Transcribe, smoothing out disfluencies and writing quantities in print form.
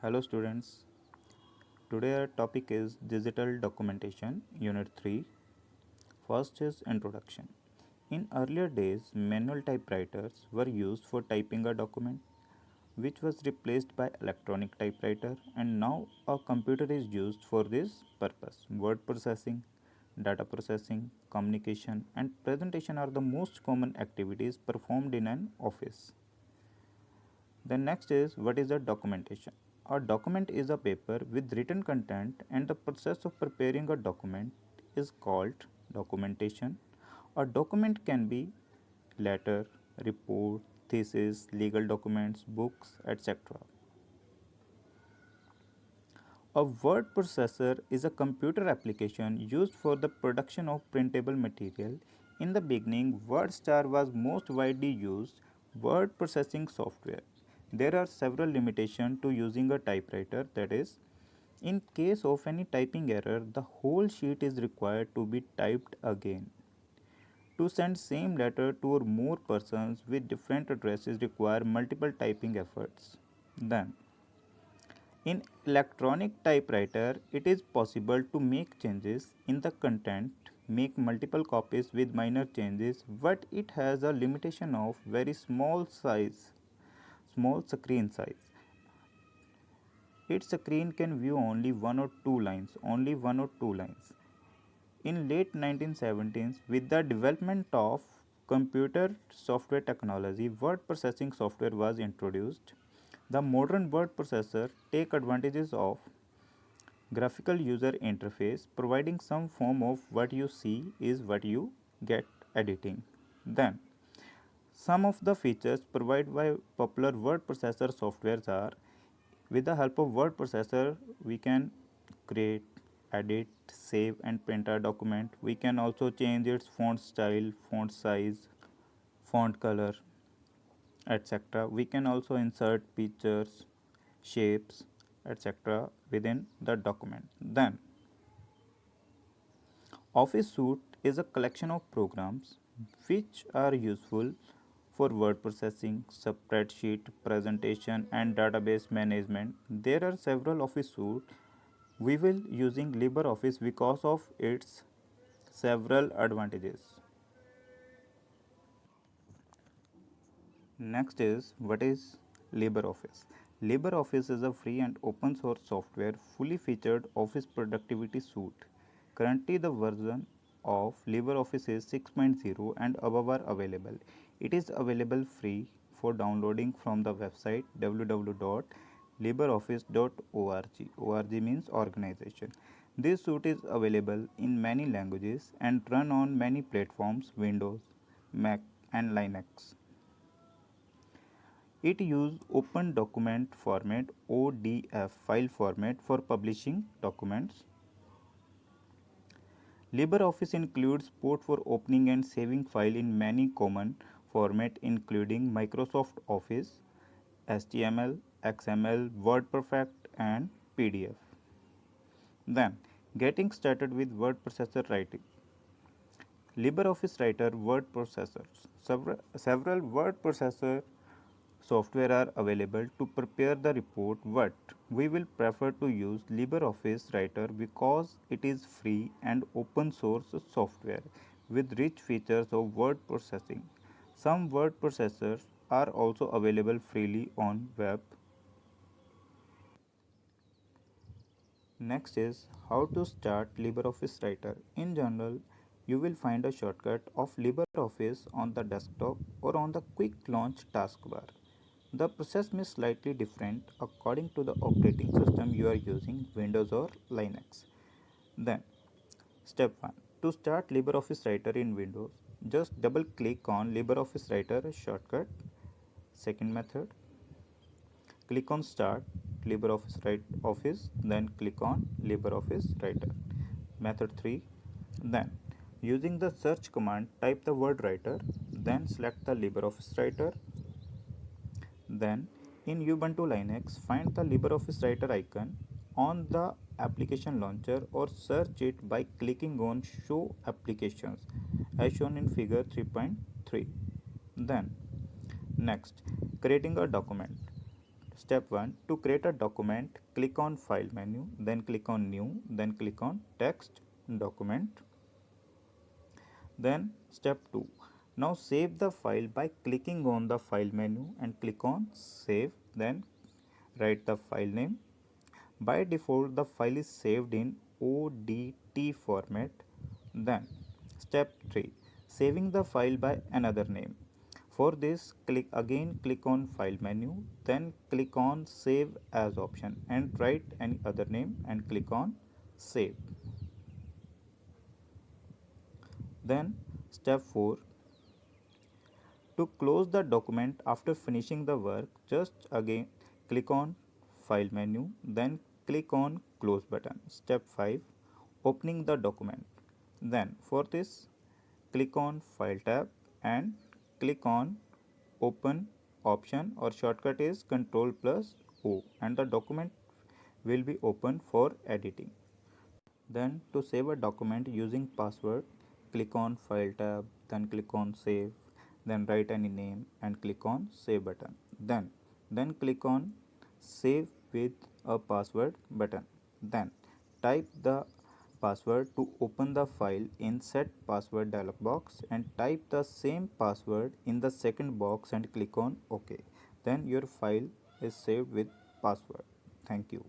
Hello students. Today our topic is digital documentation unit 3. First is introduction. In earlier days, manual typewriters were used for typing a document which was replaced by electronic typewriter, and now a computer is used for this purpose. Word processing, data processing, communication and presentation are the most common activities performed in an office. The next is what is a documentation? A document is a paper with written content, and the process of preparing a document is called documentation. A document can be letter, report, thesis, legal documents, books, etc. A word processor is a computer application used for the production of printable material. In the beginning, WordStar was most widely used word processing software. There are several limitations to using a typewriter, that is, in case of any typing error, the whole sheet is required to be typed again. To send same letter to or more persons with different addresses require multiple typing efforts. Then, in electronic typewriter, it is possible to make changes in the content, make multiple copies with minor changes, but it has a limitation of very small screen size. Its screen can view only one or two lines. In late 1970s, with the development of computer software technology, word processing software was introduced. The modern word processor take advantages of graphical user interface, providing some form of what you see is what you get editing. Then, some of the features provided by popular word processor softwares are: with the help of word processor, we can create, edit, save and print our document. We can also change its font style, font size, font color, etc. We can also insert pictures, shapes, etc. within the document. Then, Office Suite is a collection of programs which are useful for word processing, spreadsheet, presentation, and database management. There are several Office Suite. We will using LibreOffice because of its several advantages. Next is what is LibreOffice. LibreOffice is a free and open source software fully featured office productivity suite. Currently, the version of LibreOffice is 6.0 and above are available. It is available free for downloading from the website www.libreoffice.org. ORG means organization. This suite is available in many languages and run on many platforms: Windows, Mac, and Linux. It uses Open Document Format (ODF) file format for publishing documents. LibreOffice includes support for opening and saving files in many common formats including Microsoft Office, HTML, XML, WordPerfect, and PDF. Then, getting started with word processor writing. LibreOffice Writer word processors. Several word processor software are available to prepare the report, but we will prefer to use LibreOffice Writer because it is free and open source software with rich features of word processing. Some word processors are also available freely on web. Next is how to start LibreOffice Writer. In general, you will find a shortcut of LibreOffice on the desktop or on the quick launch taskbar. The process may slightly different according to the operating system you are using, Windows or Linux. Then, step 1. To start LibreOffice Writer in Windows, just double click on LibreOffice Writer shortcut. Second method, click on Start LibreOffice Office, then click on LibreOffice Writer. Method 3, then using the search command type the word writer, then select the LibreOffice Writer. Then in Ubuntu Linux, find the LibreOffice Writer icon on the application launcher or search it by clicking on Show Applications as shown in figure 3.3. Then, next, creating a document. Step 1. To create a document, click on File menu, then click on New, then click on Text Document. Then step 2. Now save the file by clicking on the File menu and click on Save, then write the file name. By default, the file is saved in ODT format. Then step 3. Saving the file by another name. For this, click on File menu, then click on Save as option and write any other name and click on Save. Then step 4. To close the document after finishing the work, just again click on File menu, then click on Close button. Step 5. Opening the document. Then for this, click on File tab and click on Open option, or shortcut is Ctrl plus O, and the document will be open for editing. Then to save a document using password, click on File tab, then click on Save, then write any name and click on Save button. Then click on Save with a password button. Then type the password to open the file in Set Password dialog box and type the same password in the second box and click on OK. Then your file is saved with password. Thank you.